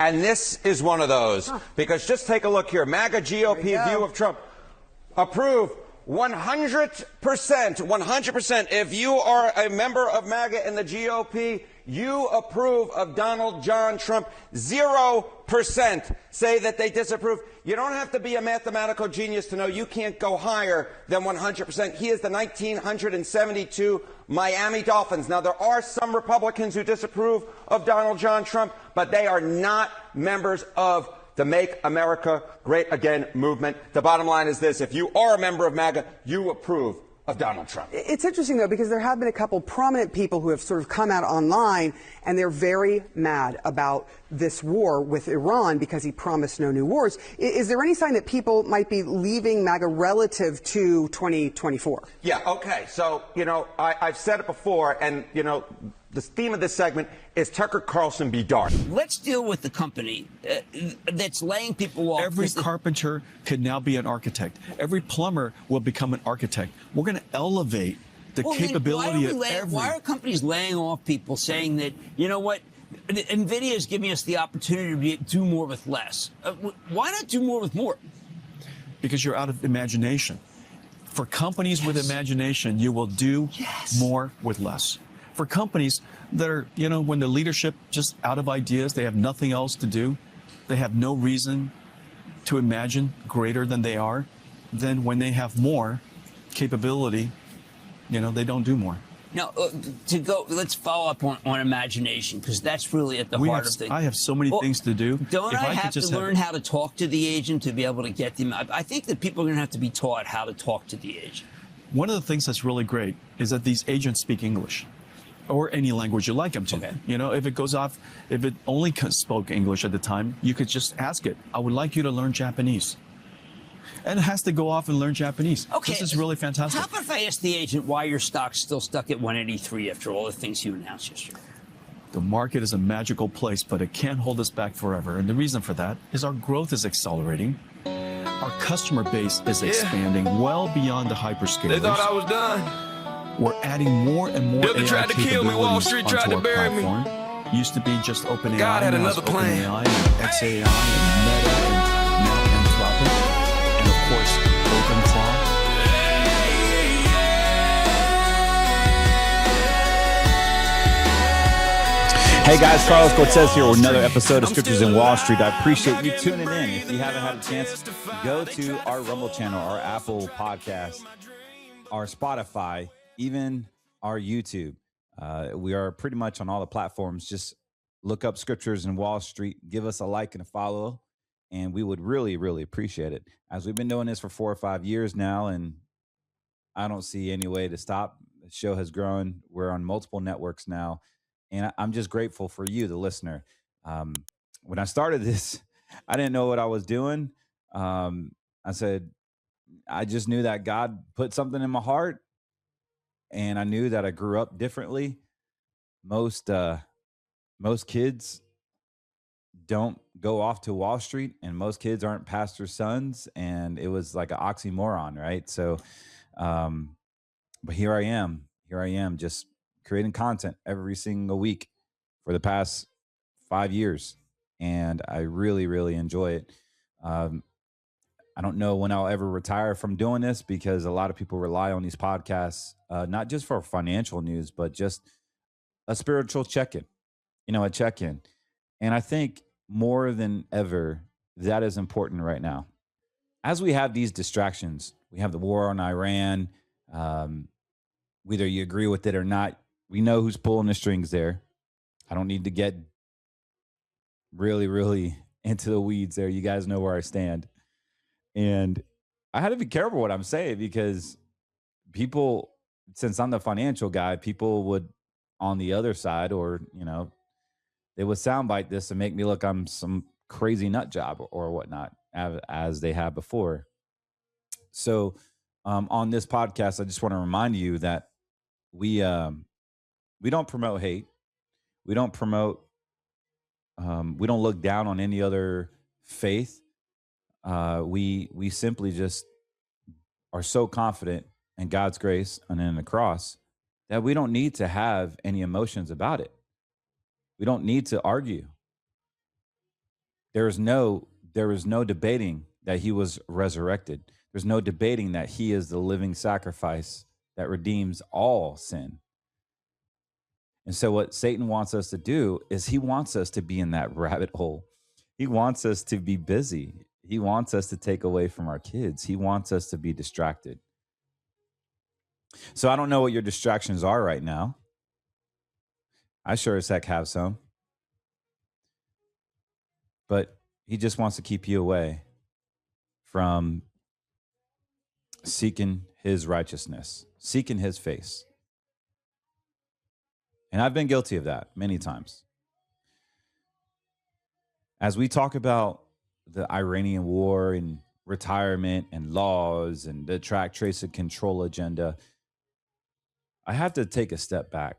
And this is one of those, because just take a look here. MAGA GOP view of Trump. Approve 100%, 100%. If you are a member of MAGA in the GOP, you approve of Donald John Trump. 0% say that they disapprove. You don't have to be a mathematical genius to know you can't go higher than 100%. He is the 1972 Miami Dolphins. Now, there are some Republicans who disapprove of Donald John Trump, but they are not members of the Make America Great Again movement. The bottom line is this: if you are a member of MAGA, you approve of Donald Trump. It's interesting, though, because there have been a couple prominent people who have sort of come out online, and they're very mad about this war with Iran because he promised no new wars. Is there any sign that people might be leaving MAGA relative to 2024? Yeah, okay. So, I've said it before, and, the theme of this segment is Tucker Carlson be darned. Let's deal with the company that's laying people off. Every carpenter could now be an architect. Every plumber will become an architect. We're going to elevate the capability of every... Why are companies laying off people, saying that, you know what, NVIDIA is giving us the opportunity to do more with less? Why not do more with more? Because you're out of imagination. For companies with imagination, you will do more with less. For companies that are, when the leadership just out of ideas, they have nothing else to do, they have no reason to imagine greater than they are, then when they have more capability, they don't do more. Now, let's follow up on imagination, because that's really at the heart of things. I have so many things to do. Don't I have to learn how to talk to the agent to be able to get them? I think that people are going to have to be taught how to talk to the agent. One of the things that's really great is that these agents speak English, or any language you like them to. Okay. If it goes off, if it only spoke English at the time, you could just ask it, I would like you to learn Japanese. And it has to go off and learn Japanese. Okay. This is really fantastic. How about if I ask the agent why your stock's still stuck at 183 after all the things you announced yesterday? The market is a magical place, but it can't hold us back forever. And the reason for that is our growth is accelerating. Our customer base is expanding well beyond the hyperscalers. They thought I was done. We're adding more and more AI tried to kill me. Wallstreet tried to bury me. Used to be just OpenAI. God had another plan. OpenAI and XAI and Meta and now Anthropic and of course OpenClaw. Hey guys, Carlos Cortez here with another episode of Scriptures in Wall Street. I appreciate you tuning in. If you haven't had a chance, go to our Rumble channel, our Apple podcast, our Spotify, even our YouTube. We are pretty much on all the platforms. Just look up Scriptures in Wall Street, give us a like and a follow, and we would really, really appreciate it. As we've been doing this for 4 or 5 years now, and I don't see any way to stop. The show has grown. We're on multiple networks now, and I'm just grateful for you, the listener. When I started this, I didn't know what I was doing. I just knew that God put something in my heart. And I knew that I grew up differently. Most kids don't go off to Wall Street, and most kids aren't pastors' sons. And it was like an oxymoron, right? So, but here I am just creating content every single week for the past 5 years. And I really, really enjoy it. I don't know when I'll ever retire from doing this, because a lot of people rely on these podcasts, not just for financial news, but just a spiritual check-in, a check-in. And I think more than ever, that is important right now. As we have these distractions, we have the war on Iran, whether you agree with it or not, we know who's pulling the strings there. I don't need to get really, really into the weeds there. You guys know where I stand. And I had to be careful what I'm saying, because people, since I'm the financial guy, people would on the other side, or, they would soundbite this and make me look I'm some crazy nut job or whatnot, as they have before. So on this podcast, I just want to remind you that we don't promote hate. We don't promote, we don't look down on any other faith. We simply just are so confident in God's grace and in the cross that we don't need to have any emotions about it. We don't need to argue. there is no debating that he was resurrected. There's no debating that he is the living sacrifice that redeems all sin. And so what Satan wants us to do is he wants us to be in that rabbit hole. He wants us to be busy. He wants us to take away from our kids. He wants us to be distracted. So I don't know what your distractions are right now. I sure as heck have some. But he just wants to keep you away from seeking his righteousness, seeking his face. And I've been guilty of that many times. As we talk about the Iranian war and retirement and laws and the track, trace, and control agenda, I have to take a step back.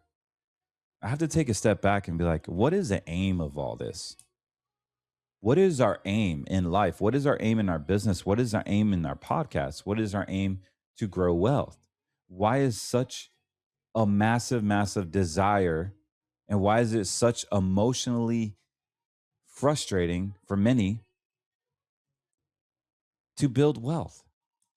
I have to take a step back and be like, what is the aim of all this? What is our aim in life? What is our aim in our business? What is our aim in our podcast? What is our aim to grow wealth? Why is such a massive, massive desire? And why is it such emotionally frustrating for many to build wealth,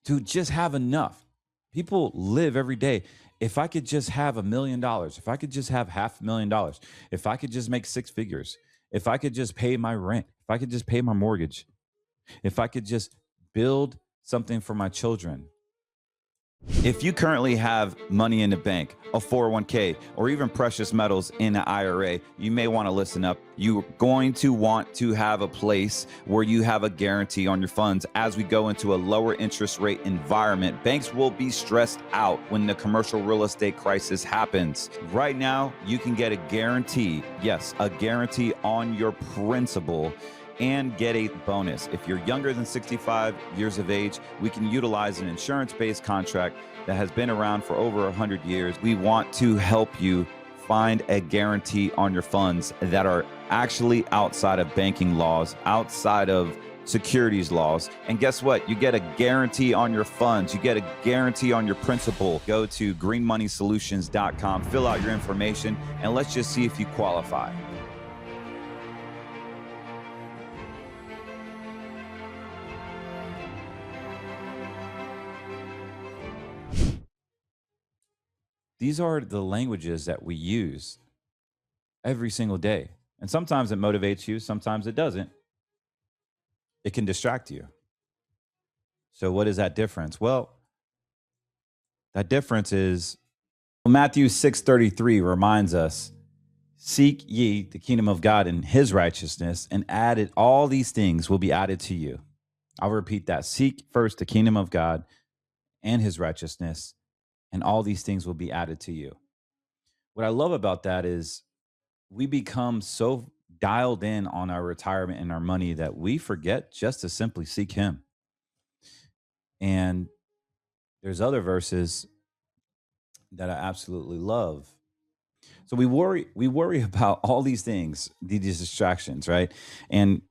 to just have enough? People live every day. If I could just have $1 million, if I could just have $500,000, if I could just make 6 figures, if I could just pay my rent, if I could just pay my mortgage, if I could just build something for my children. If you currently have money in the bank, a 401k, or even precious metals in an IRA, you may want to listen up. You're going to want to have a place where you have a guarantee on your funds. As we go into a lower interest rate environment, banks will be stressed out when the commercial real estate crisis happens. Right now, you can get a guarantee, yes, a guarantee on your principal, and get a bonus. If you're younger than 65 years of age, we can utilize an insurance-based contract that has been around for over 100 years. We want to help you find a guarantee on your funds that are actually outside of banking laws, outside of securities laws. And guess what? You get a guarantee on your funds. You get a guarantee on your principal. Go to greenmoneysolutions.com, fill out your information, and let's just see if you qualify. These are the languages that we use every single day. And sometimes it motivates you, sometimes it doesn't. It can distract you. So what is that difference? Well, that difference is Matthew 6:33 reminds us, seek ye the kingdom of God and his righteousness, and added all these things will be added to you. I'll repeat that. Seek first the kingdom of God and his righteousness, and all these things will be added to you. What I love about that is we become so dialed in on our retirement and our money that we forget just to simply seek him. And there's other verses that I absolutely love. So we worry about all these things, these distractions, right? And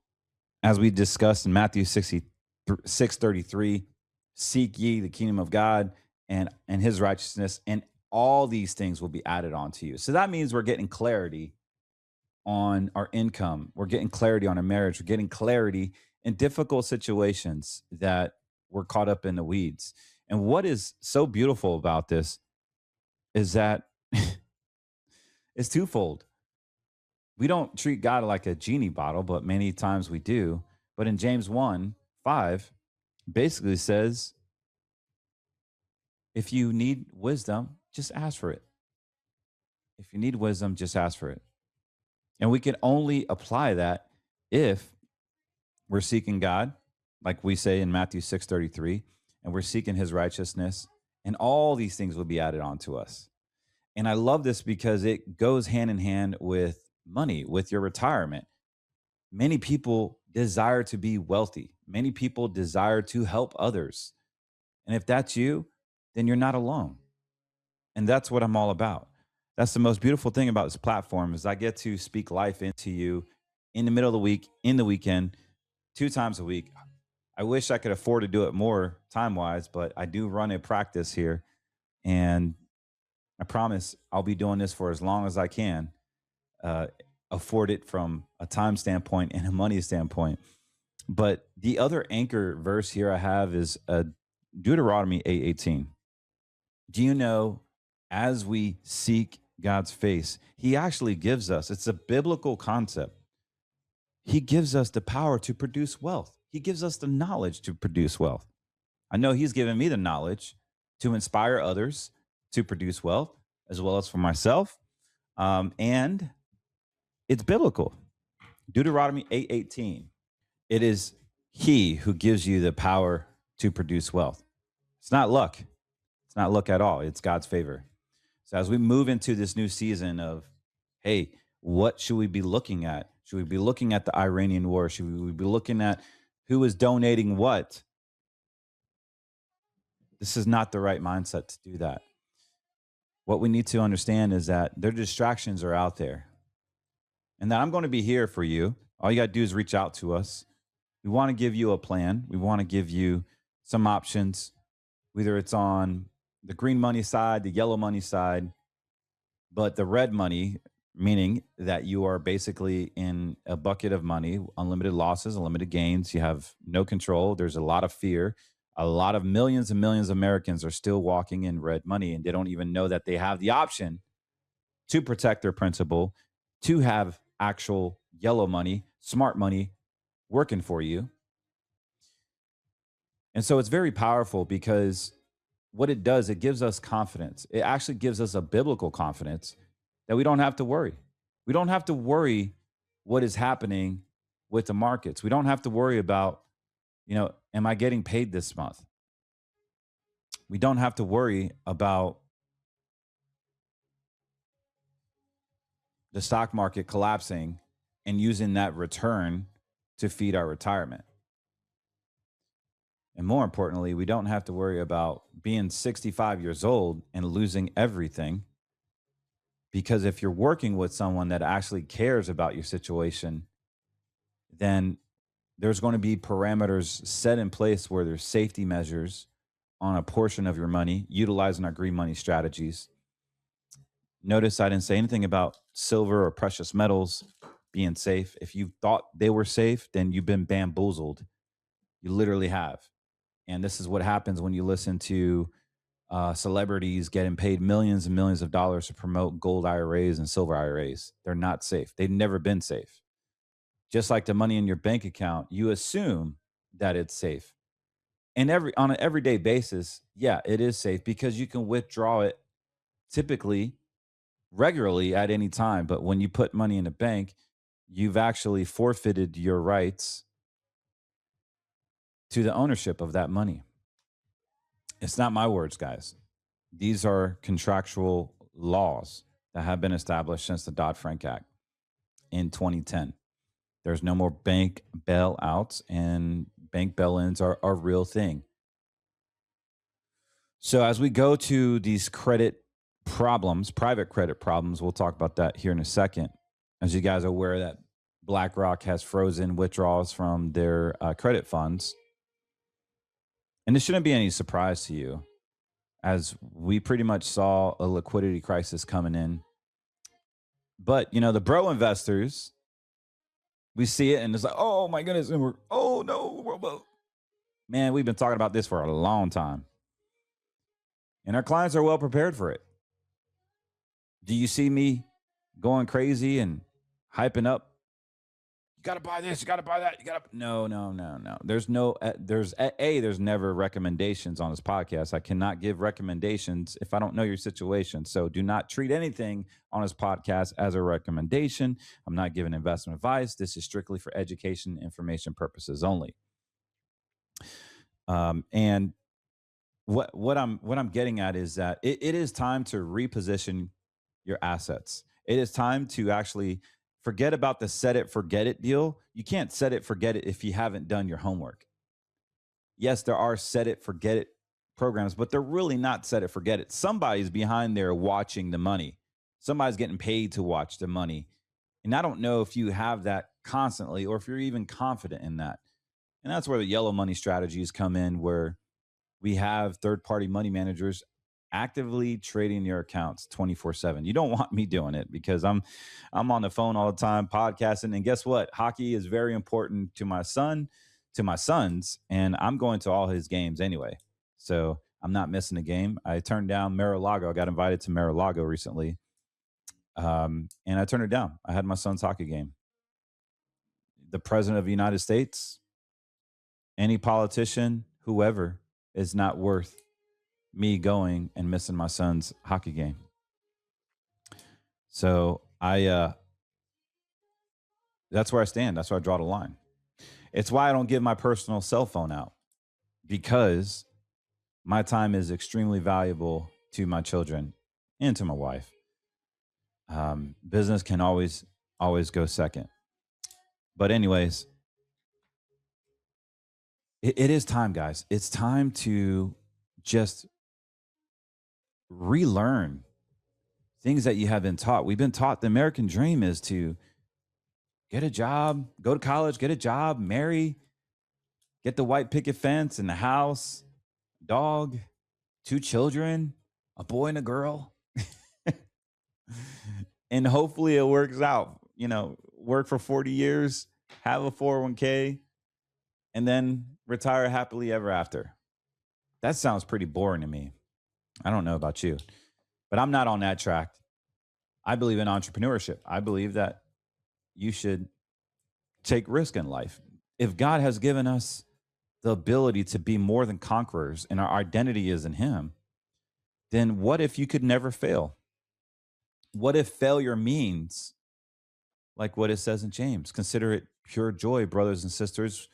as we discussed in Matthew 6:33, seek ye the kingdom of God and his righteousness, and all these things will be added on to you. So that means we're getting clarity on our income. We're getting clarity on our marriage. We're getting clarity in difficult situations that we're caught up in the weeds. And what is so beautiful about this is that it's twofold. We don't treat God like a genie bottle, but many times we do. But in James 1:5, basically says, if you need wisdom, just ask for it. If you need wisdom, just ask for it. And we can only apply that if we're seeking God, like we say in Matthew 6:33, and we're seeking his righteousness, and all these things will be added on to us. And I love this because it goes hand in hand with money, with your retirement. Many people desire to be wealthy. Many people desire to help others. And if that's you, then you're not alone. And that's what I'm all about. That's the most beautiful thing about this platform is I get to speak life into you in the middle of the week, in the weekend, 2 times a week. I wish I could afford to do it more time-wise, but I do run a practice here. And I promise I'll be doing this for as long as I can, afford it from a time standpoint and a money standpoint. But the other anchor verse here I have is Deuteronomy 8:18. Do you know, as we seek God's face, he actually gives us, it's a biblical concept. He gives us the power to produce wealth. He gives us the knowledge to produce wealth. I know he's given me the knowledge to inspire others to produce wealth, as well as for myself. And it's biblical. Deuteronomy 8:18. It is he who gives you the power to produce wealth. It's not luck. It's not luck at all. It's God's favor. So as we move into this new season of, hey, what should we be looking at? Should we be looking at the Iranian war? Should we be looking at who is donating what? This is not the right mindset to do that. What we need to understand is that their distractions are out there, and that I'm going to be here for you. All you got to do is reach out to us. We want to give you a plan. We want to give you some options, whether it's on the green money side, the yellow money side, but the red money, meaning that you are basically in a bucket of money, unlimited losses, unlimited gains. You have no control. There's a lot of fear. A lot of millions and millions of Americans are still walking in red money, and they don't even know that they have the option to protect their principal, to have actual yellow money, smart money working for you. And so it's very powerful, because what it does, it gives us confidence. It actually gives us a biblical confidence that we don't have to worry. We don't have to worry what is happening with the markets. We don't have to worry about, am I getting paid this month? We don't have to worry about the stock market collapsing and using that return to feed our retirement. And more importantly, we don't have to worry about being 65 years old and losing everything. Because if you're working with someone that actually cares about your situation, then there's going to be parameters set in place where there's safety measures on a portion of your money, utilizing our green money strategies. Notice I didn't say anything about silver or precious metals being safe. If you thought they were safe, then you've been bamboozled. You literally have. And this is what happens when you listen to celebrities getting paid millions and millions of dollars to promote gold IRAs and silver IRAs. They're not safe. They've never been safe. Just like the money in your bank account, you assume that it's safe. And on an everyday basis, yeah, it is safe, because you can withdraw it typically regularly at any time. But when you put money in a bank, you've actually forfeited your rights to the ownership of that money. It's not my words, guys. These are contractual laws that have been established since the Dodd-Frank Act in 2010. There's no more bank bailouts, and bank bail-ins are a real thing. So as we go to these credit problems, private credit problems, we'll talk about that here in a second. As you guys are aware that BlackRock has frozen withdrawals from their credit funds. And this shouldn't be any surprise to you, as we pretty much saw a liquidity crisis coming in. But, the bro investors, we see it and it's like, oh my goodness, and man, we've been talking about this for a long time. And our clients are well prepared for it. Do you see me going crazy and hyping up? You got to buy this, you got to buy that, No. There's never recommendations on this podcast. I cannot give recommendations if I don't know your situation. So do not treat anything on this podcast as a recommendation. I'm not giving investment advice. This is strictly for education, information purposes only. And what I'm getting at is that it is time to reposition your assets. It is time to actually forget about the set it, forget it deal. You can't set it, forget it if you haven't done your homework. Yes, there are set it, forget it programs, but they're really not set it, forget it. Somebody's behind there watching the money. Somebody's getting paid to watch the money. And I don't know if you have that constantly or if you're even confident in that. And that's where the yellow money strategies come in, where we have third-party money managers actively trading your accounts 24/7. You don't want me doing it because I'm on the phone all the time podcasting. And guess what? Hockey is very important to my sons, and I'm going to all his games anyway. So I'm not missing a game. I turned down Mar-a-Lago. I got invited to Mar-a-Lago recently. And I turned it down. I had my son's hockey game. The president of the United States, any politician, whoever, is not worth me going and missing my son's hockey game. So that's where I stand. That's where I draw the line. It's why I don't give my personal cell phone out, because my time is extremely valuable to my children and to my wife. Business can always go second. But anyways, it is time, guys. It's time to just relearn things that you have been taught. We've been taught the American dream is to get a job, go to college, get a job, marry, get the white picket fence and the house, dog, 2 children, a boy and a girl. And hopefully it works out. You know, work for 40 years, have a 401k, and then retire happily ever after. That sounds pretty boring to me. I don't know about you, but I'm not on that track. I believe in entrepreneurship. I believe that you should take risk in life. If God has given us the ability to be more than conquerors and our identity is in him, then what if you could never fail? What if failure means, like what it says in James, consider it pure joy, brothers and sisters,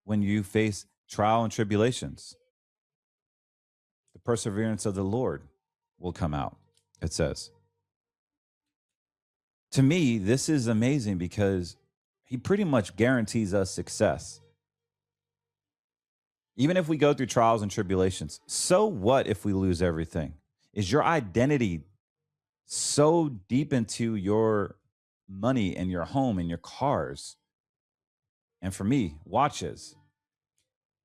when you face trial and tribulations. The perseverance of the Lord will come out, it says. To me, this is amazing because he pretty much guarantees us success. Even if we go through trials and tribulations, so what if we lose everything? Is your identity so deep into your money and your home and your cars? And for me, watches.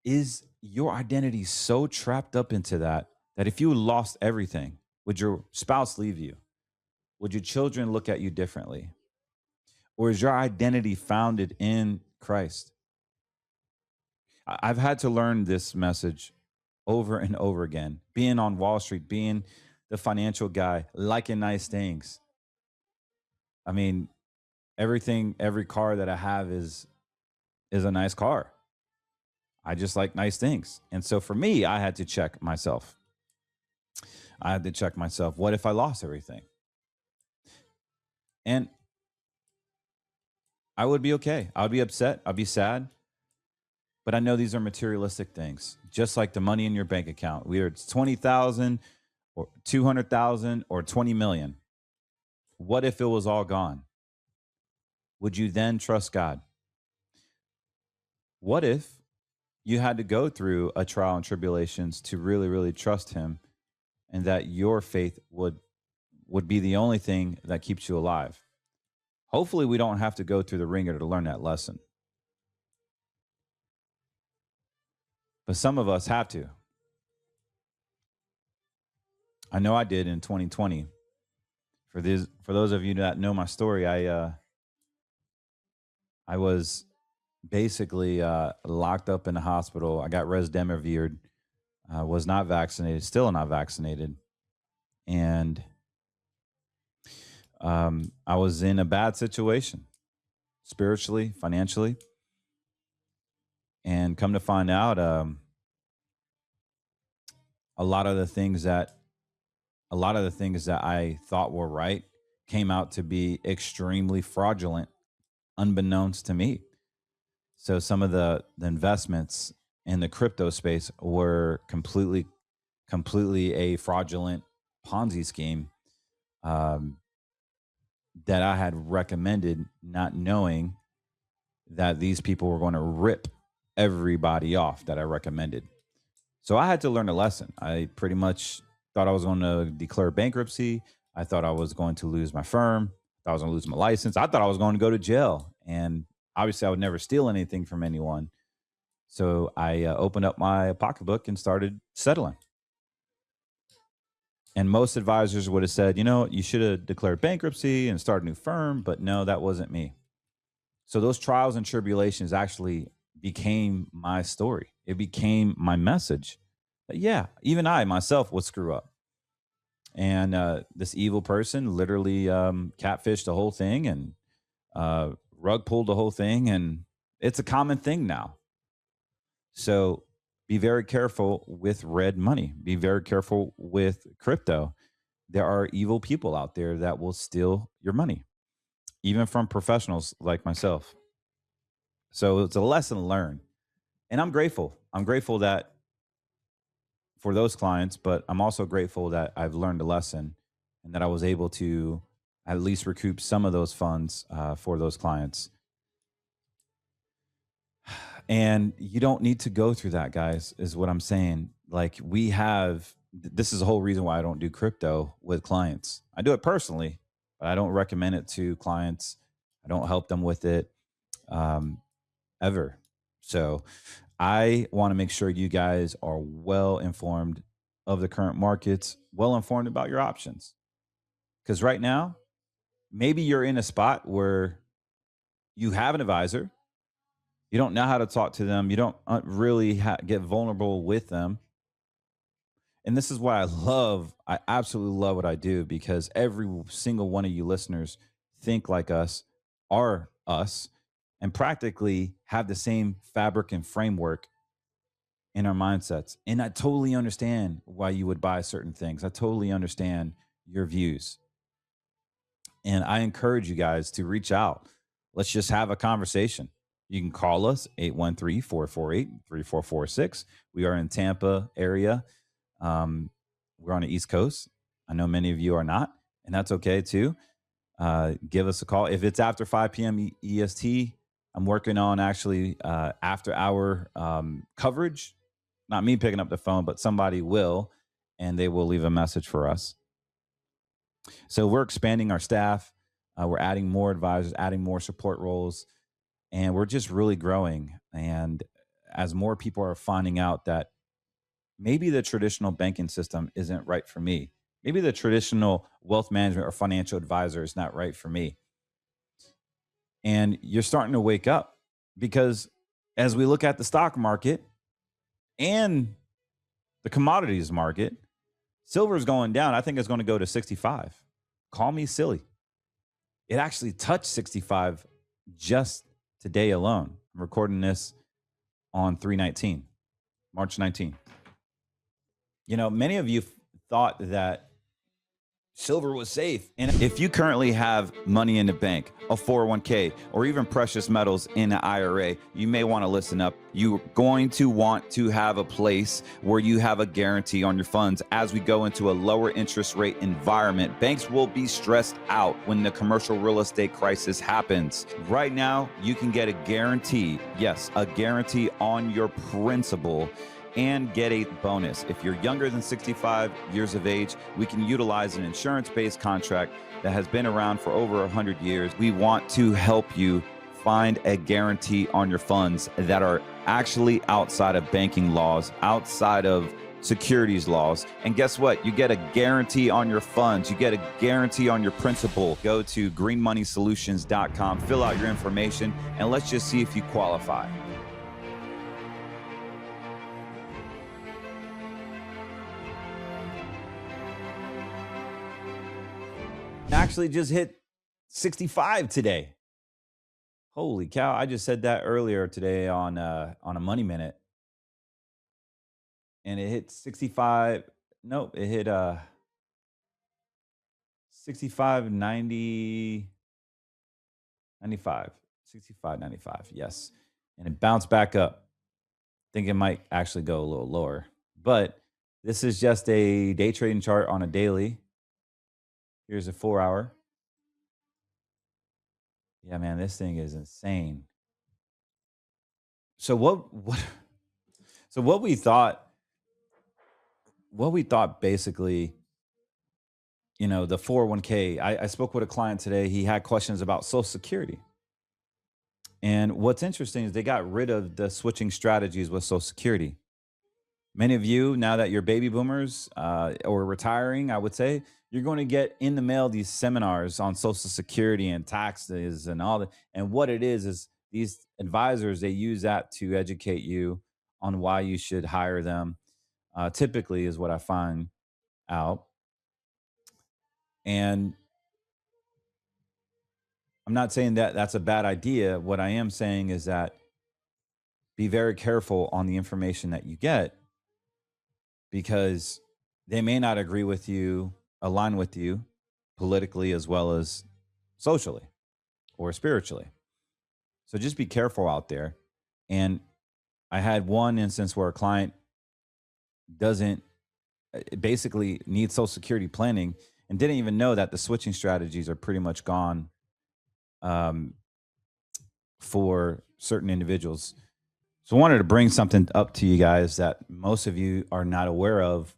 Is your identity so trapped up into that if you lost everything, would your spouse leave you? Would your children look at you differently? Or is your identity founded in Christ? I've had to learn this message over and over again. Being on Wall Street, being the financial guy, liking nice things. I mean, every car that I have is a nice car. I just like nice things. And so for me, I had to check myself. What if I lost everything? And I would be okay. I would be upset. I'd be sad. But I know these are materialistic things, just like the money in your bank account. Whether it's 20,000 or 200,000 or 20 million. What if it was all gone? Would you then trust God? What if you had to go through a trial and tribulations to really, really trust him, and that your faith would be the only thing that keeps you alive? Hopefully we don't have to go through the ringer to learn that lesson. But some of us have to. I know I did in 2020. For those of you that know my story, I was basically locked up in the hospital. I got remdesivired, was not vaccinated, still not vaccinated. And I was in a bad situation, spiritually, financially. And come to find out, a lot of the things that I thought were right came out to be extremely fraudulent, unbeknownst to me. So some of the investments in the crypto space were completely a fraudulent Ponzi scheme that I had recommended, not knowing that these people were going to rip everybody off that I recommended. So I had to learn a lesson. I pretty much thought I was going to declare bankruptcy. I thought I was going to lose my firm. I thought I was going to lose my license. I thought I was going to go to jail. And obviously I would never steal anything from anyone. So I opened up my pocketbook and started settling. And most advisors would have said, you should have declared bankruptcy and started a new firm. But no, that wasn't me. So those trials and tribulations actually became my story. It became my message. But yeah, even I myself would screw up. And this evil person literally catfished the whole thing and rug pulled the whole thing. And it's a common thing now. So be very careful with red money. Be very careful with crypto. There are evil people out there that will steal your money, even from professionals like myself. So it's a lesson learned. And I'm grateful. I'm grateful that for those clients, but I'm also grateful that I've learned a lesson and that I was able to at least recoup some of those funds for those clients. And you don't need to go through that, guys, is what I'm saying. Like this is the whole reason why I don't do crypto with clients. I do it personally, but I don't recommend it to clients. I don't help them with it ever. So I want to make sure you guys are well informed of the current markets, well informed about your options. Because right now, maybe you're in a spot where you have an advisor. You don't know how to talk to them. You don't really get vulnerable with them. And this is why I absolutely love what I do, because every single one of you listeners think like us, are us, and practically have the same fabric and framework in our mindsets. And I totally understand why you would buy certain things. I totally understand your views. And I encourage you guys to reach out. Let's just have a conversation. You can call us 813-448-3446. We are in Tampa area. We're on the East Coast. I know many of you are not, and that's okay too. Give us a call. If it's after 5 p.m. EST, I'm working on actually after hour coverage. Not me picking up the phone, but somebody will, and they will leave a message for us. So we're expanding our staff. We're adding more advisors, adding more support roles. And we're just really growing. And as more people are finding out that maybe the traditional banking system isn't right for me, maybe the traditional wealth management or financial advisor is not right for me. And you're starting to wake up, because as we look at the stock market and the commodities market, silver is going down. I think it's going to go to 65. Call me silly. It actually touched 65 just today alone. I'm recording this on 3/19, March 19. Many of you thought that silver was safe. And if you currently have money in the bank, a 401k, or even precious metals in an IRA, you may want to listen up. You're going to want to have a place where you have a guarantee on your funds. As we go into a lower interest rate environment, banks will be stressed out when the commercial real estate crisis happens. Right now, you can get a guarantee, yes, a guarantee on your principal, and get a bonus. If you're younger than 65 years of age, we can utilize an insurance-based contract that has been around for over 100 years. We want to help you find a guarantee on your funds that are actually outside of banking laws, outside of securities laws. And guess what? You get a guarantee on your funds. You get a guarantee on your principal. Go to greenmoneysolutions.com, fill out your information, and let's just see if you qualify. Actually just hit 65 today. Holy cow. I just said that earlier today on a Money Minute. And it hit 65. Nope, it hit 65, 90, 95. 65, 95, yes. And it bounced back up. I think it might actually go a little lower. But this is just a day trading chart on a daily. Here's a 4 hour. Yeah, man, this thing is insane. So what we thought basically, the 401k, I spoke with a client today. He had questions about Social Security. And what's interesting is they got rid of the switching strategies with Social Security. Many of you, now that you're baby boomers or retiring, I would say, you're going to get in the mail these seminars on Social Security and taxes and all that. And what it is these advisors, they use that to educate you on why you should hire them. Typically, is what I find out. And I'm not saying that that's a bad idea. What I am saying is that be very careful on the information that you get, because they may not agree with you, align with you politically as well as socially or spiritually. So just be careful out there. And I had one instance where a client doesn't basically need Social Security planning and didn't even know that the switching strategies are pretty much gone for certain individuals. So I wanted to bring something up to you guys that most of you are not aware of.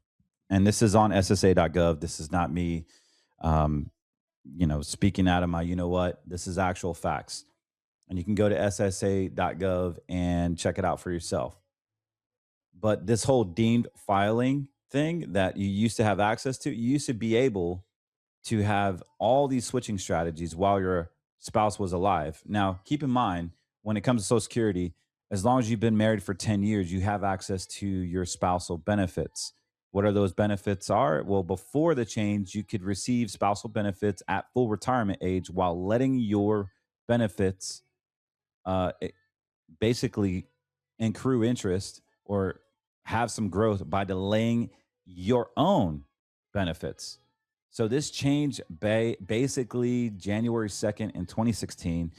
And this is on SSA.gov. This is not me, speaking out of my, this is actual facts. And you can go to SSA.gov and check it out for yourself. But this whole deemed filing thing that you used to have access to, you used to be able to have all these switching strategies while your spouse was alive. Now, keep in mind, when it comes to Social Security, as long as you've been married for 10 years, you have access to your spousal benefits. What are those benefits are? Well, before the change, you could receive spousal benefits at full retirement age while letting your benefits basically accrue interest or have some growth by delaying your own benefits. So this changed basically January 2nd in 2016.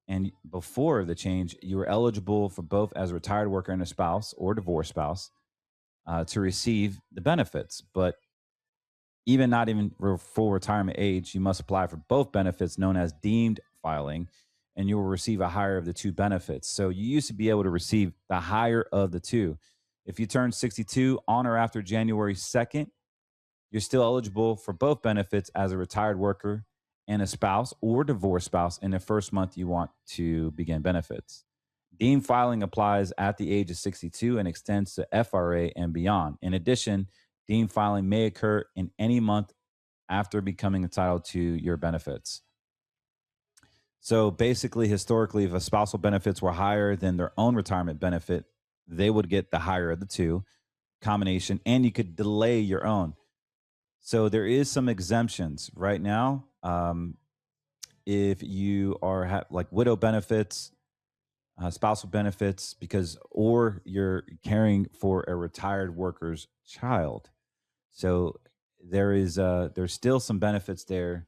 And before the change, you were eligible for both as a retired worker and a spouse or divorced spouse to receive the benefits. But not even for full retirement age, you must apply for both benefits known as deemed filing, and you will receive a higher of the two benefits. So you used to be able to receive the higher of the two. If you turn 62 on or after January 2nd, you're still eligible for both benefits as a retired worker and a spouse or divorced spouse in the first month you want to begin benefits. Deemed filing applies at the age of 62 and extends to FRA and beyond. In addition, deemed filing may occur in any month after becoming entitled to your benefits. So basically, historically, if a spousal benefits were higher than their own retirement benefit, they would get the higher of the two combination, and you could delay your own. So there is some exemptions right now. If you are like widow benefits, spousal benefits, or you're caring for a retired worker's child. So there's still some benefits there,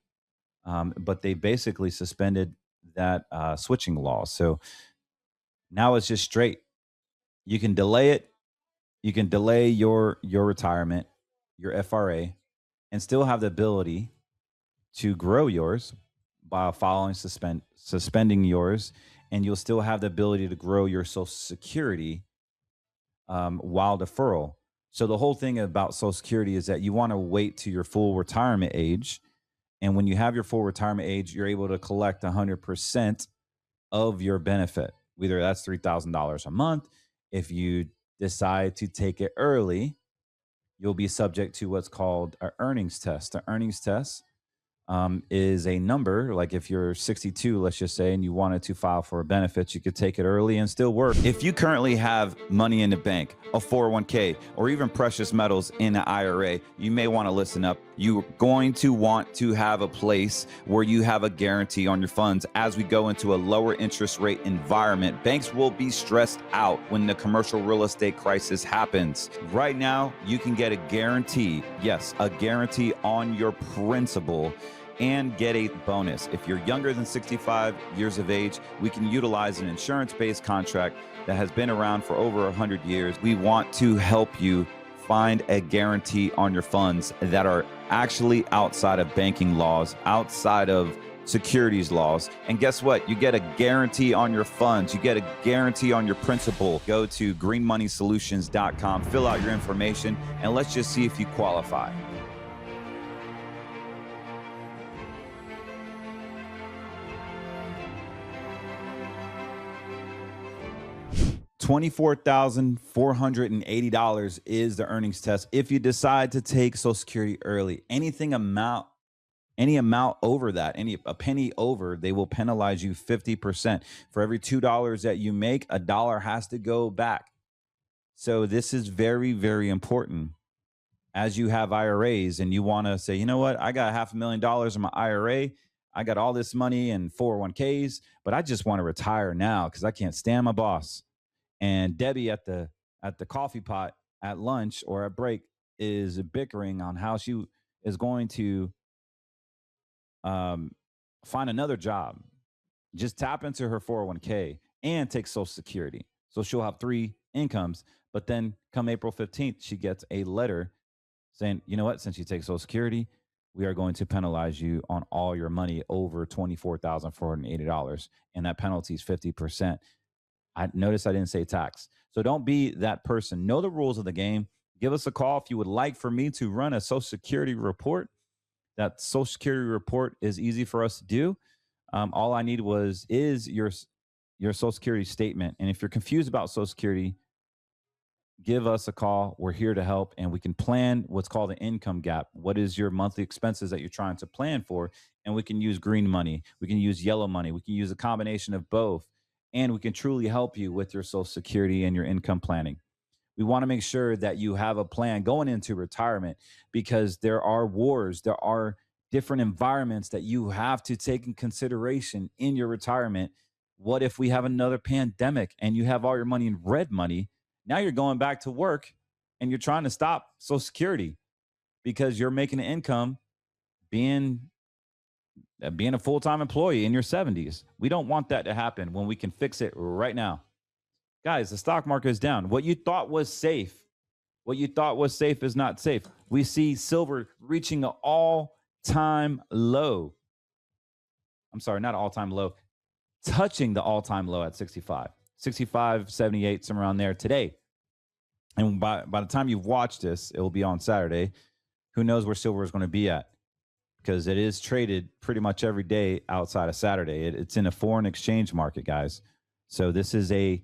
but they basically suspended that switching law. So now it's just straight. You can delay it. You can delay your retirement, your FRA, and still have the ability to grow yours by suspending yours, and you'll still have the ability to grow your Social Security while deferral. So the whole thing about Social Security is that you want to wait to your full retirement age, and when you have your full retirement age, you're able to collect 100% of your benefit. Whether that's $3,000 a month. If you decide to take it early, you'll be subject to what's called an earnings test. The earnings test is a number, like if you're 62, let's just say, and you wanted to file for a benefit, you could take it early and still work. If you currently have money in the bank, a 401k, or even precious metals in an IRA, you may want to listen up. You're going to want to have a place where you have a guarantee on your funds. As we go into a lower interest rate environment, banks will be stressed out when the commercial real estate crisis happens. Right now, you can get a guarantee, yes, a guarantee on your principal, and get a bonus. If you're younger than 65 years of age, we can utilize an insurance-based contract that has been around for over 100 years. We want to help you find a guarantee on your funds that are actually outside of banking laws, outside of securities laws. And guess what? You get a guarantee on your funds. You get a guarantee on your principal. Go to greenmoneysolutions.com, fill out your information, and let's just see if you qualify. $24,480 is the earnings test if you decide to take Social Security early. Any amount over that, a penny over, they will penalize you 50%. For every $2 that you make, $1 has to go back. So this is very, very important. As you have IRAs and you want to say, you know what, I got $500,000 in my IRA. I got all this money in 401ks, but I just want to retire now because I can't stand my boss. And Debbie at the coffee pot at lunch or at break is bickering on how she is going to find another job. Just tap into her 401k and take Social Security. So she'll have 3 incomes. But then come April 15th, she gets a letter saying, you know what, since you take Social Security, we are going to penalize you on all your money over $24,480. And that penalty is 50%. I noticed I didn't say tax. So don't be that person. Know the rules of the game. Give us a call if you would like for me to run a Social Security report. That Social Security report is easy for us to do. All I need is your Social Security statement. And if you're confused about Social Security, give us a call. We're here to help, and we can plan what's called an income gap. What is your monthly expenses that you're trying to plan for? And we can use green money. We can use yellow money. We can use a combination of both. And we can truly help you with your Social Security and your income planning. We want to make sure that you have a plan going into retirement because there are wars, there are different environments that you have to take in consideration in your retirement. What if we have another pandemic and you have all your money in red money? Now you're going back to work and you're trying to stop Social Security because you're making an income being a full-time employee in your 70s. We don't want that to happen when we can fix it right now. Guys, the stock market is down. What you thought was safe is not safe. We see silver reaching an all-time low. I'm sorry, not an all-time low. Touching the all-time low at 65, 78, somewhere around there today. And by the time you've watched this, it will be on Saturday. Who knows where silver is going to be at? Because it is traded pretty much every day outside of Saturday. It's in a foreign exchange market, guys. So this is a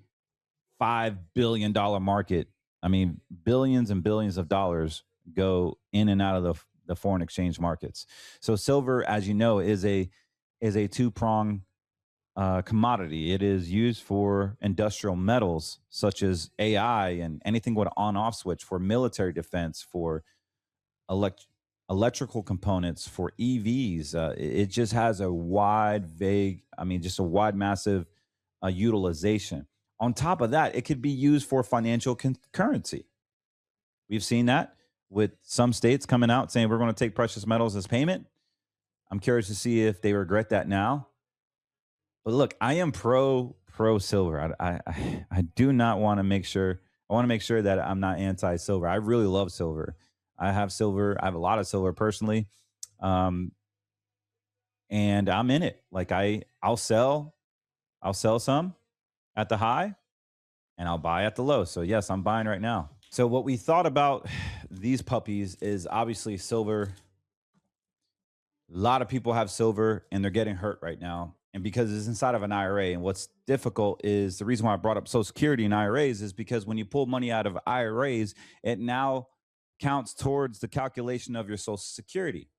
$5 billion market. I mean, billions and billions of dollars go in and out of the foreign exchange markets. So silver, as you know, is a two-pronged commodity. It is used for industrial metals such as AI and anything with an on-off switch, for military defense, for electrical components, for EVs. It just has a wide, massive utilization. On top of that, it could be used for financial currency. We've seen that with some states coming out saying we're going to take precious metals as payment. I'm curious to see if they regret that now. But look, I am pro silver. I do not want to make sure. I want to make sure that I'm not anti-silver. I really love silver. I have silver. I have a lot of silver personally. And I'm in it. Like I'll sell some at the high and I'll buy at the low. So yes, I'm buying right now. So what we thought about these puppies is obviously silver. A lot of people have silver and they're getting hurt right now. And because it's inside of an IRA, and what's difficult is the reason why I brought up Social Security and IRAs is because when you pull money out of IRAs, it now counts towards the calculation of your Social Security.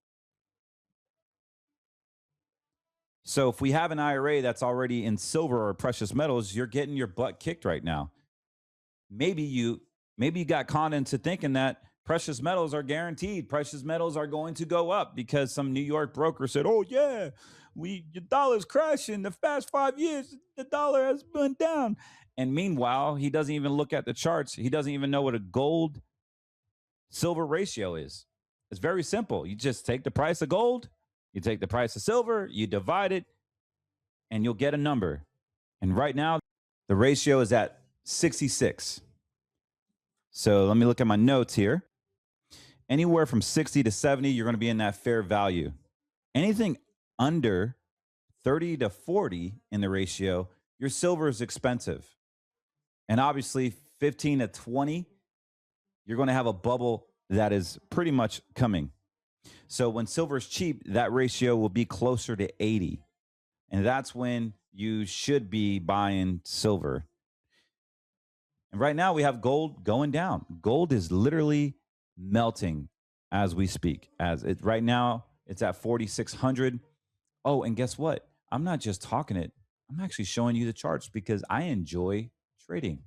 So if we have an IRA that's already in silver or precious metals, you're getting your butt kicked right now. Maybe you got conned into thinking that precious metals are guaranteed. Precious metals are going to go up because some New York broker said, "Oh yeah, your dollar's crashing. The past 5 years, the dollar has been down." And meanwhile, he doesn't even look at the charts. He doesn't even know what a gold silver ratio is. It's very simple. You just take the price of gold, you take the price of silver, you divide it, and you'll get a number. And right now, the ratio is at 66. So let me look at my notes here. Anywhere from 60 to 70, you're going to be in that fair value. Anything under 30 to 40 in the ratio, your silver is expensive. And obviously 15 to 20, you're going to have a bubble that is pretty much coming. So when silver is cheap, that ratio will be closer to 80. And that's when you should be buying silver. And right now we have gold going down. Gold is literally melting as we speak. Right now it's at 4,600. Oh, and guess what? I'm not just talking it. I'm actually showing you the charts because I enjoy trading.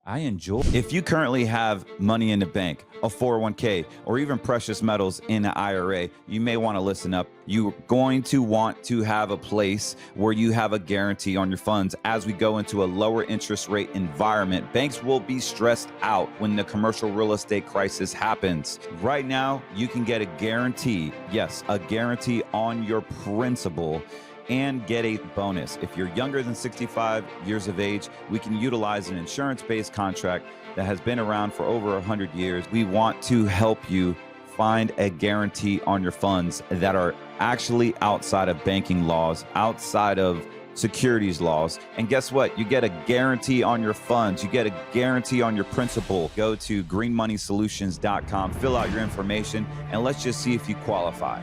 If you currently have money in the bank, a 401k, or even precious metals in an IRA, you may want to listen up. You're going to want to have a place where you have a guarantee on your funds. As we go into a lower interest rate environment, banks will be stressed out when the commercial real estate crisis happens. Right now, you can get a guarantee, yes, a guarantee on your principal, and get a bonus. If you're younger than 65 years of age, we can utilize an insurance-based contract that has been around for over 100 years. We want to help you find a guarantee on your funds that are actually outside of banking laws, outside of securities laws. And guess what? You get a guarantee on your funds. You get a guarantee on your principal. Go to greenmoneysolutions.com, fill out your information, and let's just see if you qualify.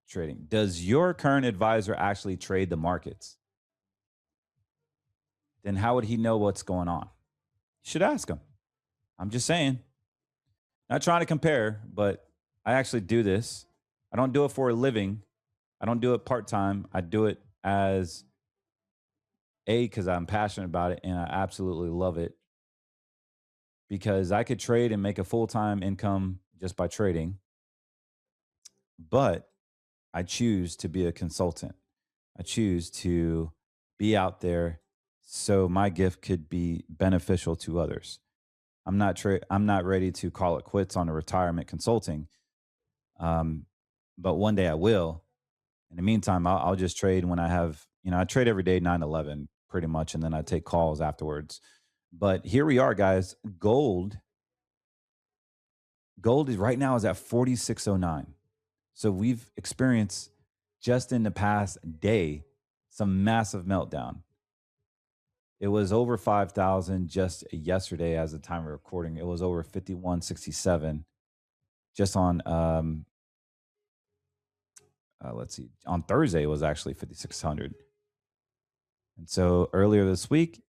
Trading. Does your current advisor actually trade the markets? Then how would he know what's going on? You should ask him. I'm just saying. Not trying to compare, but I actually do this. I don't do it for a living. I don't do it part-time. I do it as because I'm passionate about it and I absolutely love it. Because I could trade and make a full-time income just by trading. But I choose to be a consultant. I choose to be out there so my gift could be beneficial to others. I'm not ready to call it quits on a retirement consulting, but one day I will. In the meantime, I'll just trade when I have, I trade every day 9/11 pretty much, and then I take calls afterwards. But here we are, guys. Gold is right now is at 4609. So we've experienced just in the past day some massive meltdown. It was over 5,000 just yesterday as the time of recording. It was over 5167 just on, let's see, on Thursday it was actually 5,600. And so earlier this week,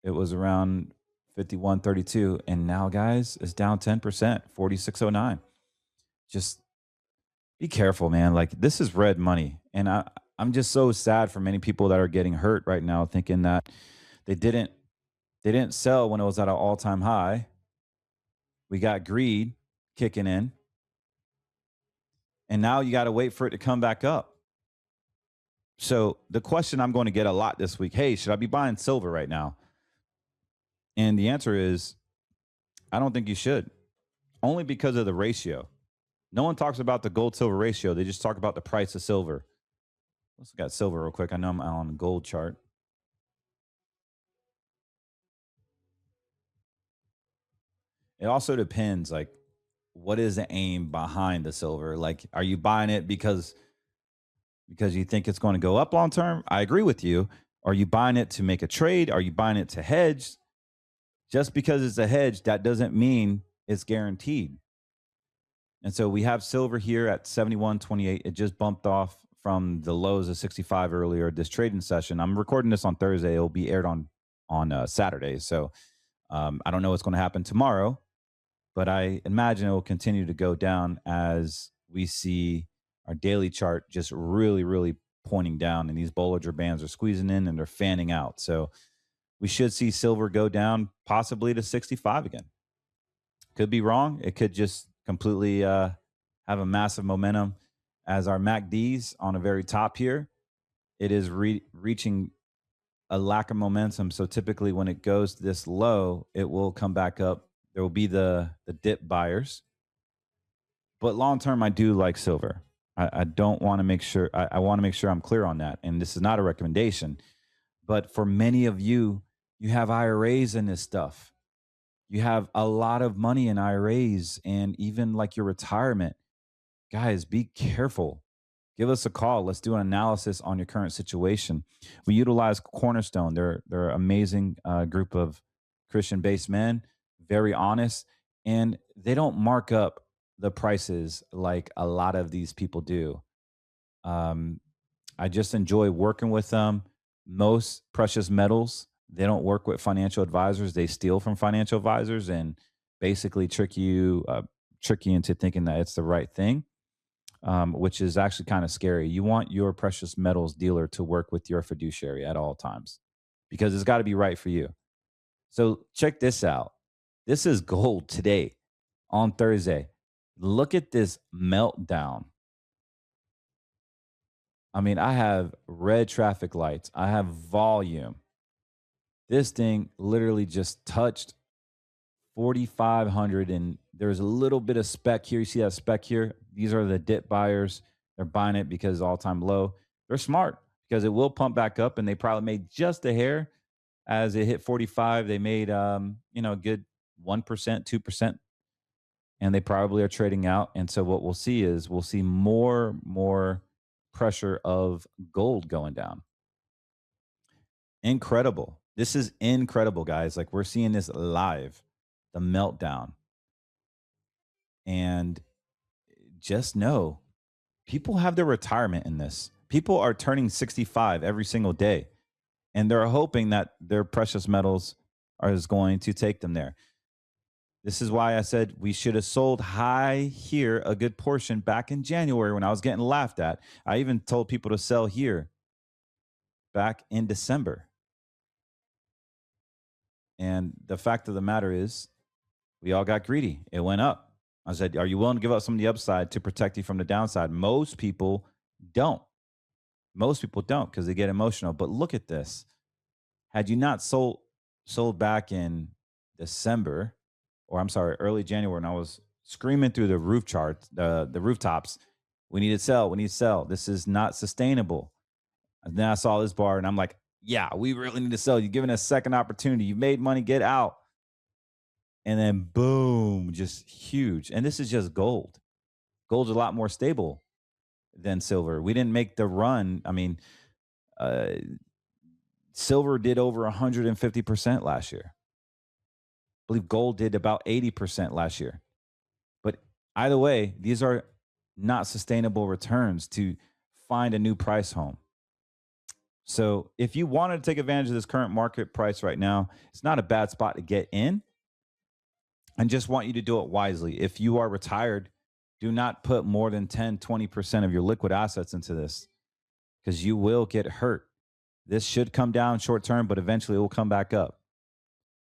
it was around 5132. And now, guys, it's down 10%, 4609. Just be careful, man. Like, this is red money. And I'm just so sad for many people that are getting hurt right now, thinking that they didn't sell when it was at an all-time high. We got greed kicking in. And now you got to wait for it to come back up. So the question I'm going to get a lot this week, hey, should I be buying silver right now? And the answer is, I don't think you should. Only because of the ratio. No one talks about the gold-silver ratio. They just talk about the price of silver. Let's look at silver real quick. I know I'm on the gold chart. It also depends, like, what is the aim behind the silver? Like, are you buying it because you think it's going to go up long term? I agree with you. Are you buying it to make a trade? Are you buying it to hedge? Just because it's a hedge, that doesn't mean it's guaranteed. And so we have silver here at 71.28. It just bumped off from the lows of 65 earlier this trading session. I'm recording this on Thursday. It'll be aired on Saturday. So I don't know what's going to happen tomorrow, but I imagine it will continue to go down as we see our daily chart just really, really pointing down, and these Bollinger Bands are squeezing in and they're fanning out. So we should see silver go down possibly to 65 again. Could be wrong. It could just completely have a massive momentum as our MACDs on the very top here. It is reaching a lack of momentum. So typically when it goes this low, it will come back up. There will be the dip buyers. But long term, I do like silver. I don't want to make sure, I want to make sure I'm clear on that. And this is not a recommendation. But for many of you, you have IRAs in this stuff. You have a lot of money in IRAs and even like your retirement. Guys, be careful. Give us a call. Let's do an analysis on your current situation. We utilize Cornerstone. They're an amazing group of Christian-based men, very honest. And they don't mark up the prices like a lot of these people do. Um, I just enjoy working with them. Most precious metals, they don't work with financial advisors. They steal from financial advisors and basically trick you into thinking that it's the right thing, which is actually kind of scary. You want your precious metals dealer to work with your fiduciary at all times because it's got to be right for you. So check this out. This is gold today on Thursday. Look at this meltdown. I mean, I have red traffic lights. I have volume. This thing literally just touched 4,500 and there's a little bit of spec here. You see that spec here? These are the dip buyers. They're buying it because it's all-time low. They're smart because it will pump back up and they probably made just a hair as it hit 45. They made a good 1%, 2%, and they probably are trading out. And so what we'll see is we'll see more pressure of gold going down. Incredible. This is incredible, guys. Like we're seeing this live, the meltdown. And just know people have their retirement in this. People are turning 65 every single day, and they're hoping that their precious metals is going to take them there. This is why I said we should have sold high here, a good portion back in January when I was getting laughed at. I even told people to sell here back in December. And the fact of the matter is, we all got greedy. It went up. I said, are you willing to give up some of the upside to protect you from the downside? Most people don't. Most people don't because they get emotional. But look at this. Had you not sold back in December, or I'm sorry, early January, and I was screaming through the roof charts, the rooftops, we need to sell. We need to sell. This is not sustainable. And then I saw this bar and I'm like, yeah, we really need to sell. You're giving us a second opportunity. You made money, get out. And then boom, just huge. And this is just gold. Gold's a lot more stable than silver. We didn't make the run. I mean, silver did over 150% last year. I believe gold did about 80% last year. But either way, these are not sustainable returns to find a new price home. So if you wanted to take advantage of this current market price right now, it's not a bad spot to get in. And just want you to do it wisely. If you are retired, do not put more than 10, 20% of your liquid assets into this because you will get hurt. This should come down short term, but eventually it will come back up.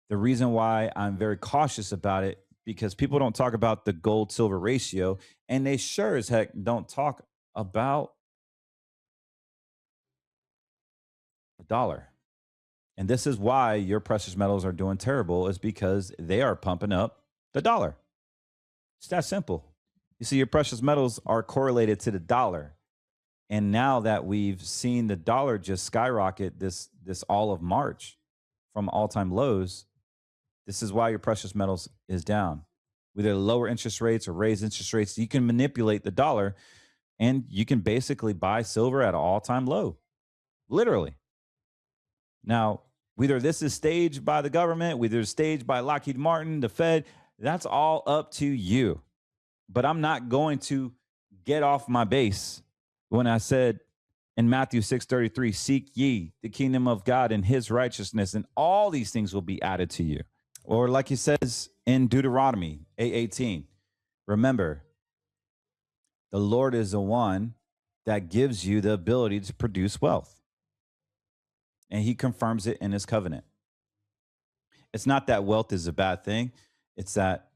The reason why I'm very cautious about it, because people don't talk about the gold silver ratio, and they sure as heck don't talk about the dollar. And this is why your precious metals are doing terrible, is because they are pumping up the dollar. It's that simple. You see, your precious metals are correlated to the dollar. And now that we've seen the dollar just skyrocket this all of March from all-time lows, this is why your precious metals is down. With either lower interest rates or raise interest rates, you can manipulate the dollar and you can basically buy silver at an all-time low. Literally. Now, whether this is staged by the government, whether it's staged by Lockheed Martin, the Fed, that's all up to you. But I'm not going to get off my base when I said in Matthew 6:33, seek ye the kingdom of God and his righteousness, and all these things will be added to you. Or like he says in Deuteronomy 8:18, remember, the Lord is the one that gives you the ability to produce wealth. And he confirms it in his covenant. It's not that wealth is a bad thing. It's that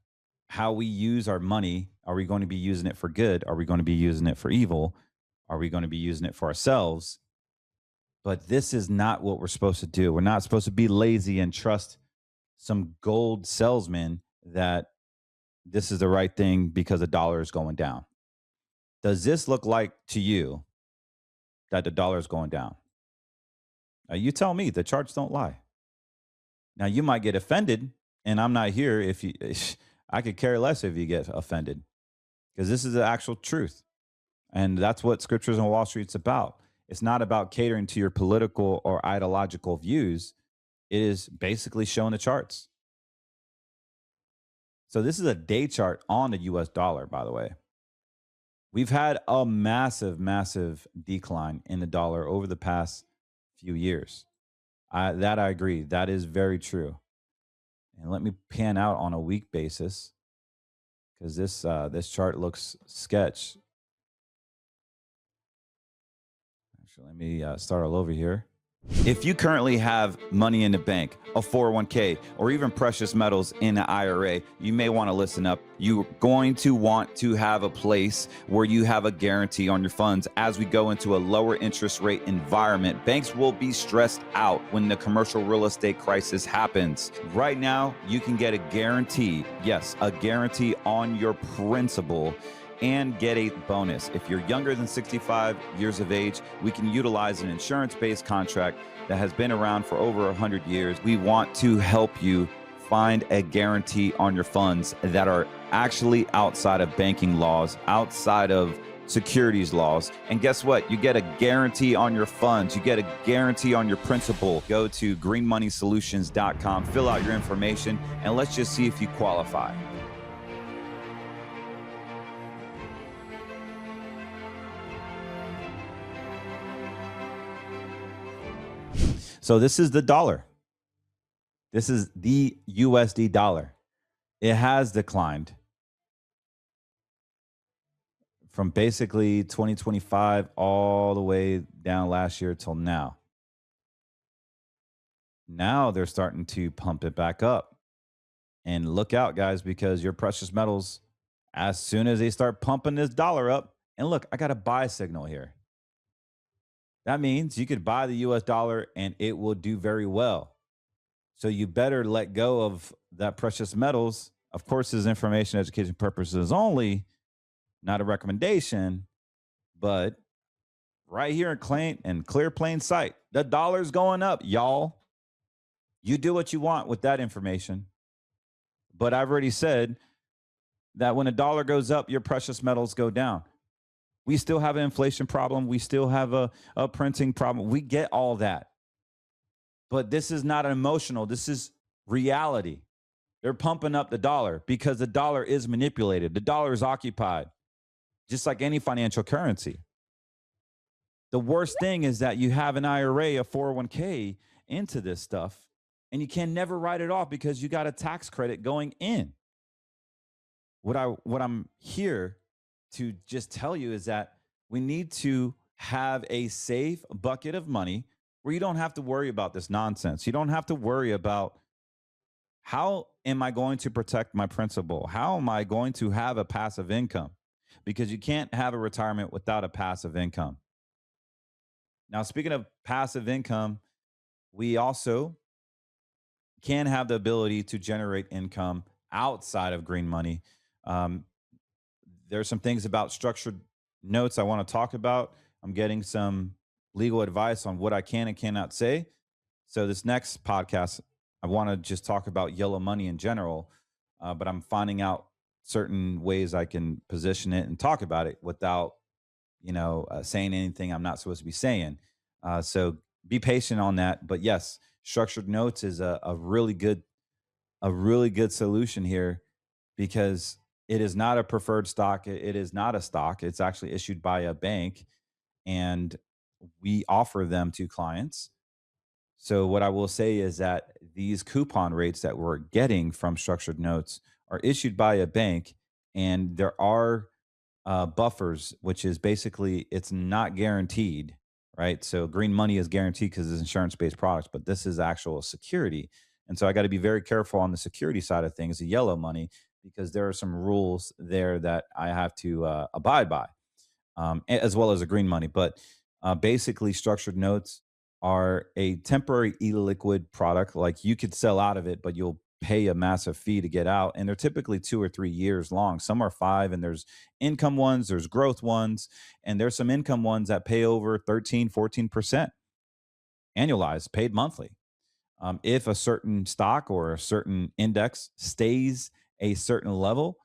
how we use our money, are we going to be using it for good? Are we going to be using it for evil? Are we going to be using it for ourselves? But this is not what we're supposed to do. We're not supposed to be lazy and trust some gold salesman that this is the right thing because the dollar is going down. Does this look like to you that the dollar is going down? Now, you tell me. The charts don't lie. Now, you might get offended, and I'm not here if you. I could care less if you get offended, because this is the actual truth, and that's what Scriptures on Wall Street's about. It's not about catering to your political or ideological views. It is basically showing the charts. So this is a day chart on the US dollar, by the way. We've had a massive, massive decline in the dollar over the past few years. I agree. That is very true. And let me pan out on a week basis because this chart looks sketch. Actually, let me start all over here. If you currently have money in the bank, a 401k, or even precious metals in an IRA, you may want to listen up. You're going to want to have a place where you have a guarantee on your funds. As we go into a lower interest rate environment, banks will be stressed out when the commercial real estate crisis happens. Right now, you can get a guarantee, yes, a guarantee on your principal, and get a bonus. If you're younger than 65 years of age, we can utilize an insurance-based contract that has been around for over 100 years. We want to help you find a guarantee on your funds that are actually outside of banking laws, outside of securities laws. And guess what? You get a guarantee on your funds. You get a guarantee on your principal. Go to greenmoneysolutions.com, fill out your information, and let's just see if you qualify. So this is the dollar. This is the USD dollar. It has declined from basically 2025 all the way down last year till now. Now they're starting to pump it back up. And look out, guys, because your precious metals, as soon as they start pumping this dollar up, and look, I got a buy signal here. That means you could buy the US dollar and it will do very well. So you better let go of that precious metals. Of course, this is information education purposes only, not a recommendation, but right here in clear plain sight, the dollar's going up, y'all. You do what you want with that information. But I've already said that when a dollar goes up, your precious metals go down. We still have an inflation problem. We still have a printing problem. We get all that. But this is not emotional. This is reality. They're pumping up the dollar because the dollar is manipulated. The dollar is occupied, just like any financial currency. The worst thing is that you have an IRA, a 401k into this stuff, and you can never write it off because you got a tax credit going in. What I'm here to just tell you is that we need to have a safe bucket of money where you don't have to worry about this nonsense. You don't have to worry about how am I going to protect my principal? How am I going to have a passive income? Because you can't have a retirement without a passive income. Now, speaking of passive income, we also can have the ability to generate income outside of green money. There's some things about structured notes I want to talk about. I'm getting some legal advice on what I can and cannot say. So this next podcast, I want to just talk about yellow money in general, but I'm finding out certain ways I can position it and talk about it without, saying anything I'm not supposed to be saying. So be patient on that. But yes, structured notes is a really good solution here because it is not a preferred stock. It is not a stock. It's actually issued by a bank, and we offer them to clients. So what I will say is that these coupon rates that we're getting from structured notes are issued by a bank, and there are buffers, which is basically it's not guaranteed, right? So green money is guaranteed because it's insurance-based products, but this is actual security. And so I got to be very careful on the security side of things, the yellow money, because there are some rules there that I have to abide by, as well as a green money. But basically, structured notes are a temporary illiquid product. Like you could sell out of it, but you'll pay a massive fee to get out. And they're typically 2 or 3 years long. Some are 5, and there's income ones, there's growth ones, and there's some income ones that pay over 13, 14% annualized, paid monthly. If a certain stock or a certain index stays a certain level,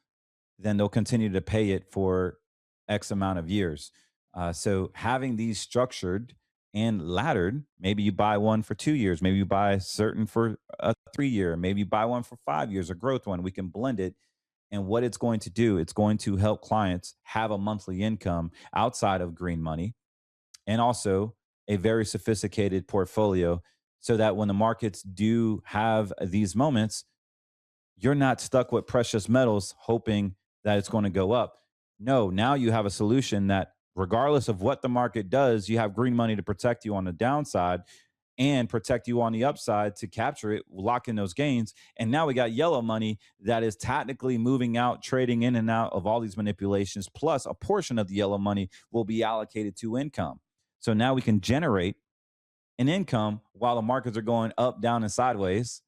then they'll continue to pay it for X amount of years. So having these structured and laddered, maybe you buy one for 2 years, maybe you buy certain for a 3 year, maybe you buy one for 5 years, a growth one. We can blend it And what it's going to do, it's going to help clients have a monthly income outside of green money, and also a very sophisticated portfolio, so that when the markets do have these moments, you're not stuck with precious metals hoping that it's going to go up. No, now you have a solution that regardless of what the market does, you have green money to protect you on the downside and protect you on the upside to capture it, lock in those gains. And now we got yellow money that is tactically moving out, trading in and out of all these manipulations. Plus, a portion of the yellow money will be allocated to income. So now we can generate an income while the markets are going up, down, and sideways,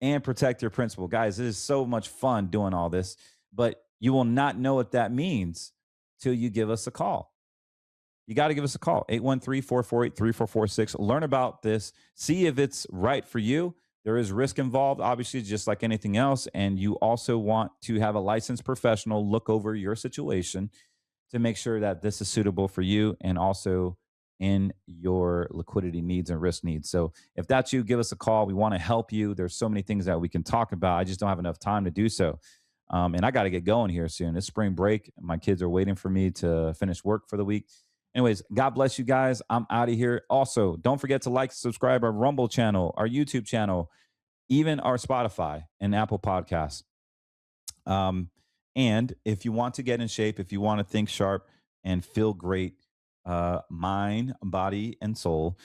and protect your principal. Guys, this is so much fun doing all this, but you will not know what that means till you give us a call. You got to give us a call, 813-448-3446. Learn about this. See if it's right for you. There is risk involved, obviously, just like anything else. And you also want to have a licensed professional look over your situation to make sure that this is suitable for you and also in your liquidity needs and risk needs. So if that's you, give us a call. We want to help you. There's so many things that we can talk about. I just don't have enough time to do so. And I got to get going here soon. It's spring break. My kids are waiting for me to finish work for the week. Anyways, God bless you guys. I'm out of here. Also, don't forget to like, subscribe our Rumble channel, our YouTube channel, even our Spotify and Apple Podcasts. And if you want to get in shape, if you want to think sharp and feel great, mind, body, and soul,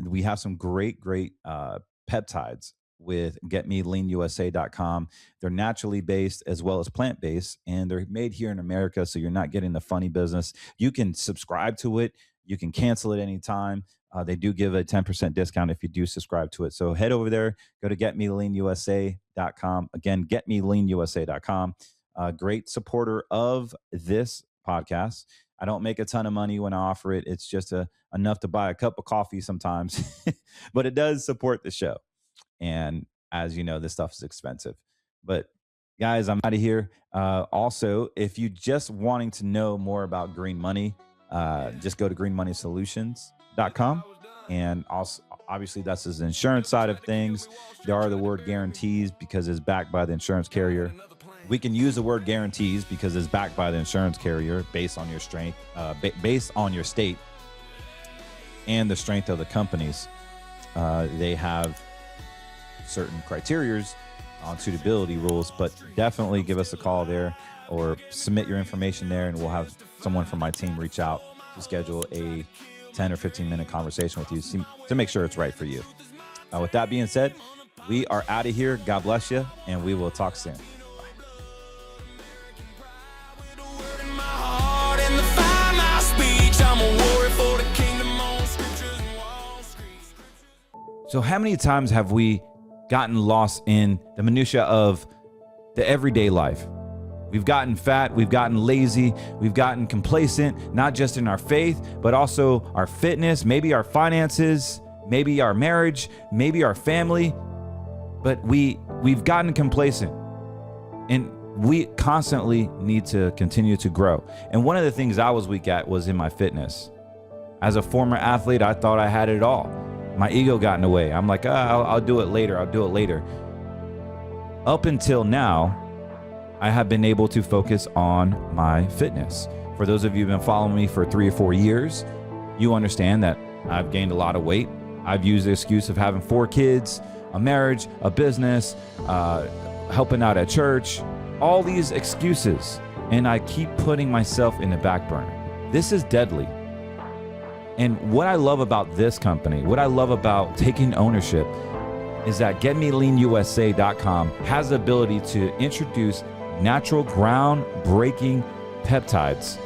we have some great peptides with getmeleanusa.com. They're naturally based as well as plant-based, and they're made here in America, so you're not getting the funny business. You can subscribe to it. You can cancel it anytime. They do give a 10% discount if you do subscribe to it. So head over there, go to getmeleanusa.com. Again, getmeleanusa.com. Great supporter of this podcast. I don't make a ton of money when I offer it. It's just enough to buy a cup of coffee sometimes, but it does support the show. And as you know, this stuff is expensive. But guys, I'm out of here. Also, if you just wanting to know more about green money, just go to greenmoneysolutions.com. And also, obviously, that's the insurance side of things. There are the word guarantees because it's backed by the insurance carrier. We can use the word guarantees because it's backed by the insurance carrier based on your strength, based on your state and the strength of the companies. They have certain criterias on suitability rules, but definitely give us a call there or submit your information there, and we'll have someone from my team reach out to schedule a 10 or 15-minute conversation with you to make sure it's right for you. With that being said, we are out of here. God bless you, and we will talk soon. So how many times have we gotten lost in the minutia of the everyday life? We've gotten fat, we've gotten lazy, we've gotten complacent, not just in our faith, but also our fitness, maybe our finances, maybe our marriage, maybe our family. But we've gotten complacent, and we constantly need to continue to grow. And one of the things I was weak at was in my fitness. As a former athlete, I thought I had it all. My ego got in the way. I'm like, I'll do it later. I'll do it later. Up until now, I have been able to focus on my fitness. For those of you who've been following me for 3 or 4 years, you understand that I've gained a lot of weight. I've used the excuse of having 4 kids, a marriage, a business, helping out at church, all these excuses. And I keep putting myself in the back burner. This is deadly. And what I love about this company, what I love about taking ownership, is that GetMeLeanUSA.com has the ability to introduce natural, groundbreaking peptides.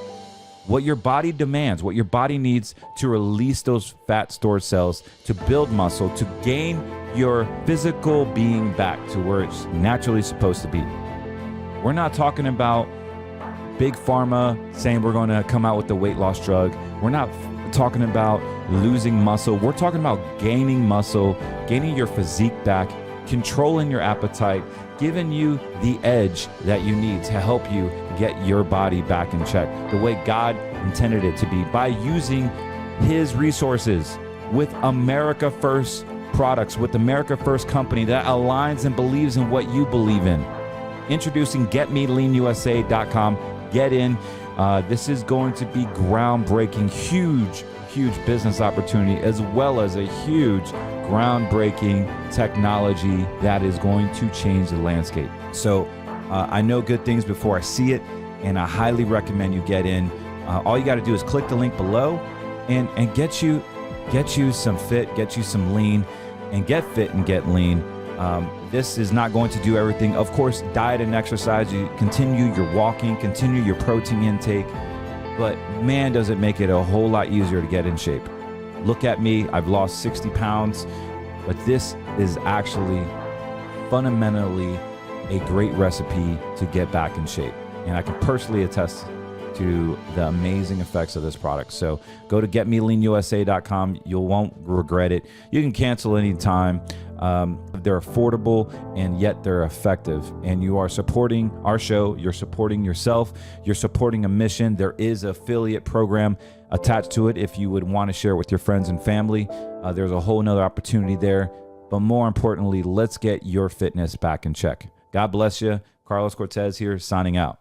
What your body demands, what your body needs to release those fat stored cells, to build muscle, to gain your physical being back to where it's naturally supposed to be. We're not talking about big pharma saying we're going to come out with the weight loss drug. We're not talking about losing muscle. We're talking about gaining muscle, gaining your physique back, controlling your appetite, giving you the edge that you need to help you get your body back in check the way God intended it to be, by using his resources with America First products, with America First company that aligns and believes in what you believe in. Introducing GetMeLeanUSA.com. Get in. This is going to be groundbreaking, huge business opportunity, as well as a huge groundbreaking technology that is going to change the landscape. So I know good things before I see it, and I highly recommend you get in. All you got to do is click the link below and get you some fit, get you some lean, and get fit and get lean. This is not going to do everything. Of course, diet and exercise, you continue your walking, continue your protein intake, but man, does it make it a whole lot easier to get in shape. Look at me, I've lost 60 pounds, but this is actually fundamentally a great recipe to get back in shape. And I can personally attest to the amazing effects of this product. So go to getmeleanusa.com. You won't regret it. You can cancel anytime. They're affordable and yet they're effective. And you are supporting our show. You're supporting yourself. You're supporting a mission. There is an affiliate program attached to it if you would want to share it with your friends and family. There's a whole nother opportunity there. But more importantly, let's get your fitness back in check. God bless you. Carlos Cortez here, signing out.